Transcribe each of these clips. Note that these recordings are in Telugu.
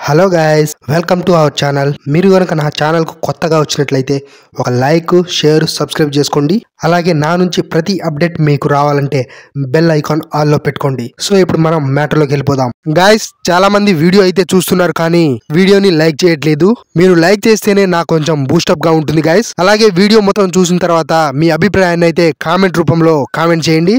Hello guys, welcome to our channel. మీరు కనుక నా ఛానల్కు కొత్తగా వచ్చినట్లయితే ఒక లైక్, షేర్, సబ్స్క్రైబ్ చేసుకోండి. అలాగే నా నుంచి ప్రతి అప్డేట్ మీకు రావాలంటే బెల్ ఐకాన్ ఆల్లో పెట్టుకోండి. సో ఇప్పుడు మనం మ్యాటర్లోకి వెళ్ళిపోదాం. గైస్, చాలా మంది వీడియో అయితే చూస్తున్నారు కానీ వీడియోని లైక్ చేయట్లేదు. మీరు లైక్ చేస్తేనే నాకు కొంచెం బూస్టప్ గా ఉంటుంది గైస్. అలాగే వీడియో మొత్తం చూసిన తర్వాత మీ అభిప్రాయాన్ని అయితే కామెంట్ రూపంలో కామెంట్ చేయండి.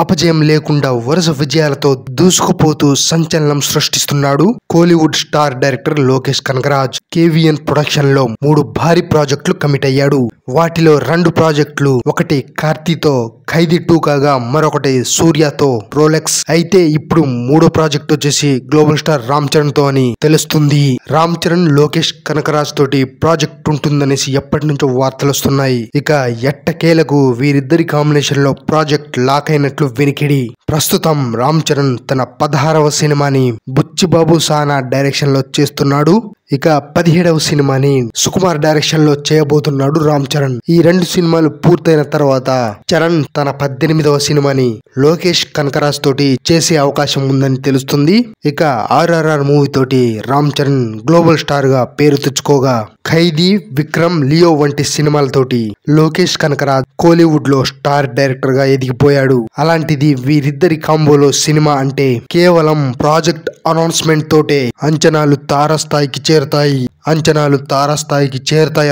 అపజయం లేకుండా వరుస విజయాలతో దూసుకుపోతూ సంచలనం సృష్టిస్తున్నాడు Kollywood star director Lokesh Kanagaraj. KVN production లో 3 భారీ ప్రాజెక్టులు కమిట్ అయ్యాడు. వాటిలో 2 ప్రాజెక్టులు, ఒకటి కార్తీతో ఖైదీ 2 కాగా మరొకటి సూర్యతో రోలెక్స్. అయితే ఇప్పుడు 3వ ప్రాజెక్ట్ వచ్చేసి గ్లోబల్ స్టార్ రామ్ చరణ్ తో అని తెలుస్తుంది. రామ్ చరణ్ లోకేష్ కనగరాజ్ తోటి ప్రాజెక్ట్ ఉంటుందనేసి ఎప్పటి నుంచో వార్తలు వస్తున్నాయి. ఇక ఎట్టకేలకు వీరిద్దరి కాంబినేషన్ లో ప్రాజెక్ట్ లాక్ అయినట్లు వినికిడి. ప్రస్తుతం రామ్ చరణ్ తన 16వ సినిమాని బుచ్చిబాబు సానా డైరెక్షన్ లో చేస్తున్నాడు. ఇక 17వ సినిమాని సుకుమార్ డైరెక్షన్ లో చేయబోతున్నాడు రామ్ చరణ్. ఈ 2 సినిమాలు పూర్తయిన తర్వాత చరణ్ తన 18వ సినిమాని లోకేష్ కనగరాజ్ తోటి చేసే అవకాశం ఉందని తెలుస్తుంది. ఇక RRR మూవీ తోటి రామ్ చరణ్ గ్లోబల్ స్టార్ గా పేరు తెచ్చుకోగా ఖైదీ, విక్రమ్, లియో వంటి సినిమాలతోటి లోకేష్ కనగరాజ్ కోలీవుడ్ లో స్టార్ డైరెక్టర్ గా ఎదిగిపోయాడు. అలాంటిది వీరిద్దరి కాంబోలో సినిమా అంటే కేవలం ప్రాజెక్ట్ అనౌన్స్మెంట్ తోటే అంచనాలు తారస్థాయికి చేరుతాయి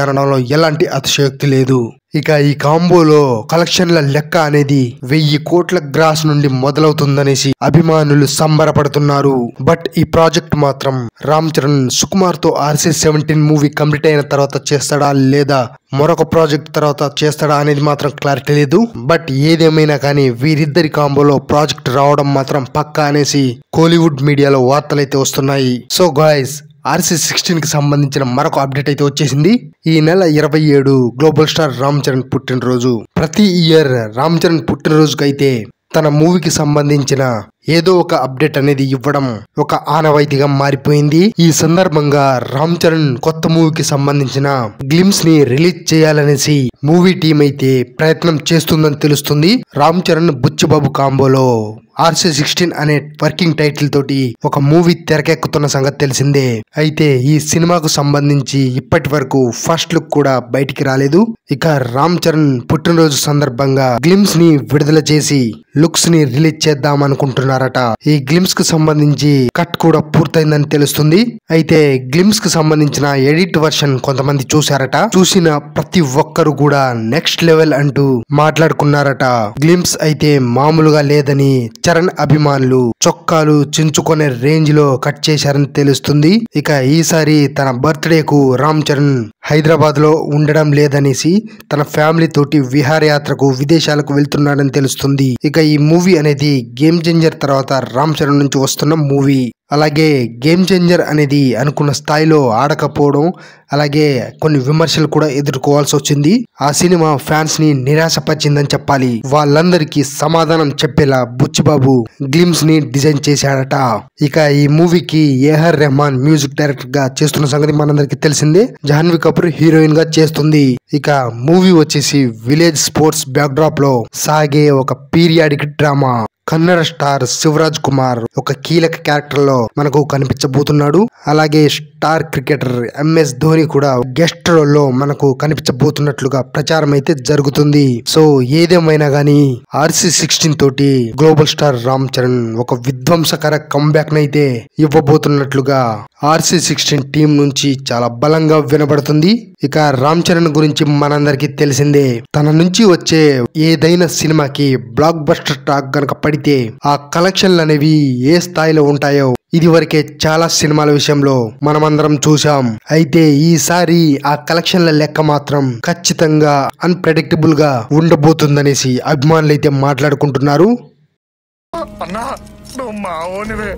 అనడంలో ఎలాంటి అతిశయోక్తి లేదు. ఇక ఈ కాంబోలో కలెక్షన్ల లెక్క అనేది 1000 కోట్ల గ్రాస్ నుండి మొదలవుతుందనేసి అభిమానులు సంబరపడుతున్నారు. బట్ ఈ ప్రాజెక్ట్ మాత్రం రామ్ చరణ్ సుకుమార్ తో RC-17 మూవీ కంప్లీట్ అయిన తర్వాత చేస్తాడా లేదా మరొక ప్రాజెక్ట్ తర్వాత చేస్తాడా అనేది మాత్రం క్లారిటీ లేదు. బట్ ఏదేమైనా కానీ వీరిద్దరి కాంబోలో ప్రాజెక్ట్ రావడం మాత్రం పక్కా అనేసి కోలీవుడ్ మీడియాలో వార్తలైతే వస్తున్నాయి. సో గాయ్స్, RC-16 కి సంబంధించిన మరొక అప్డేట్ అయితే వచ్చేసింది. ఈ నెల 27 గ్లోబల్ స్టార్ రామ్ చరణ్ పుట్టినరోజు. ప్రతి ఇయర్ రామ్ చరణ్ పుట్టినరోజుకి అయితే తన మూవీకి సంబంధించిన ఏదో ఒక అప్డేట్ అనేది ఇవ్వడం ఒక ఆనవాయితీగా మారిపోయింది. ఈ సందర్భంగా రామ్ చరణ్ కొత్త మూవీకి సంబంధించిన గ్లిమ్స్ ని రిలీజ్ చేయాలనేసి మూవీ టీం అయితే ప్రయత్నం చేస్తుందని తెలుస్తుంది. రామ్ చరణ్ బుచ్చిబాబు కాంబోలో RC-16 అనే వర్కింగ్ టైటిల్ తోటి ఒక మూవీ తెరకెక్కుతున్న సంగతి తెలిసిందే. అయితే ఈ సినిమాకు సంబంధించి ఇప్పటి వరకు ఫస్ట్ లుక్ కూడా బయటికి రాలేదు. ఇక రామ్ చరణ్ పుట్టినరోజు సందర్భంగా గ్లిమ్స్ ని విడుదల చేసి లుక్స్ ని రిలీజ్ చేద్దాం అనుకుంటున్నారట. ఈ గ్లిమ్స్ కు సంబంధించి కట్ కూడా పూర్తయిందని తెలుస్తుంది. అయితే గ్లిమ్స్ కు సంబంధించిన ఎడిట్ వర్షన్ కొంతమంది చూశారట. చూసిన ప్రతి ఒక్కరు కూడా నెక్స్ట్ లెవెల్ అంటూ మాట్లాడుకున్నారట. గ్లిమ్స్ అయితే మామూలుగా లేదని చరణ్ అభిమానులు చొక్కాలు చించుకునే రేంజ్ లో కట్ చేశారని తెలుస్తుంది. ఇక ఈసారి తన బర్త్డే కు రామ్ చరణ్ హైదరాబాద్ లో ఉండడం లేదనేసి తన ఫ్యామిలీ తోటి విహారయాత్రకు విదేశాలకు వెళ్తున్నాడని తెలుస్తుంది. ఇక ఈ మూవీ అనేది గేమ్ చేంజర్ తర్వాత రామ్ చరణ్ నుంచి వస్తున్న మూవీ. అలాగే గేమ్ చేంజర్ అనేది అనుకున్న స్థాయిలో ఆడకపోవడం, అలాగే కొన్ని విమర్శలు కూడా ఎదుర్కోవాల్సి వచ్చింది. ఆ సినిమా ఫ్యాన్స్ ని నిరాశపరిచిందని చెప్పాలి. వాళ్ళందరికీ సమాధానం చెప్పేలా బుచ్చిబాబు గ్లిమ్స్ ని డిజైన్ చేశాడట. ఇక ఈ మూవీకి AR రెహమాన్ మ్యూజిక్ డైరెక్టర్ గా చేస్తున్న సంగతి మనందరికి తెలిసిందే. జాహ్నవి కపూర్ హీరోయిన్ గా చేస్తుంది. ఇక మూవీ వచ్చేసి విలేజ్ స్పోర్ట్స్ బ్యాక్ డ్రాప్ లో సాగే ఒక periodic drama. Kannada star Shivaraj Kumar ఒక కీలక క్యారెక్టర్ లో మనకు కనిపించబోతున్నాడు. అలాగే స్టార్ క్రికెటర్ MS ధోని కూడా గెస్ట్ రోల్ లో మనకు కనిపించబోతున్నట్లుగా ప్రచారం అయితే జరుగుతుంది. సో ఏదేమైనా గానీ RC-16 తోటి గ్లోబల్ స్టార్ రామ్ చరణ్ ఒక విధ్వంసకర కంబ్యాక్ నైతే ఇవ్వబోతున్నట్లుగా RC-16 టీం నుంచి చాలా బలంగా వినబడుతుంది. ఇక రామ్ చరణ్ గురించి మనందరికీ తెలిసిందే. తన నుంచి వచ్చే ఏదైనా సినిమాకి బ్లాక్ బస్టర్ టాక్ గనక పడితే ఆ కలెక్షన్లు అనేవి ఏ స్థాయిలో ఉంటాయో ఇది వరకే చాలా సినిమాల విషయంలో మనమందరం చూసాం. అయితే ఈసారి ఆ కలెక్షన్ల లెక్క మాత్రం ఖచ్చితంగా అన్ప్రెడిక్టబుల్ గా ఉండబోతుందనేసి అభిమానులు అయితే మాట్లాడుకుంటున్నారు. అన్నా నువ్వు మావోనివే.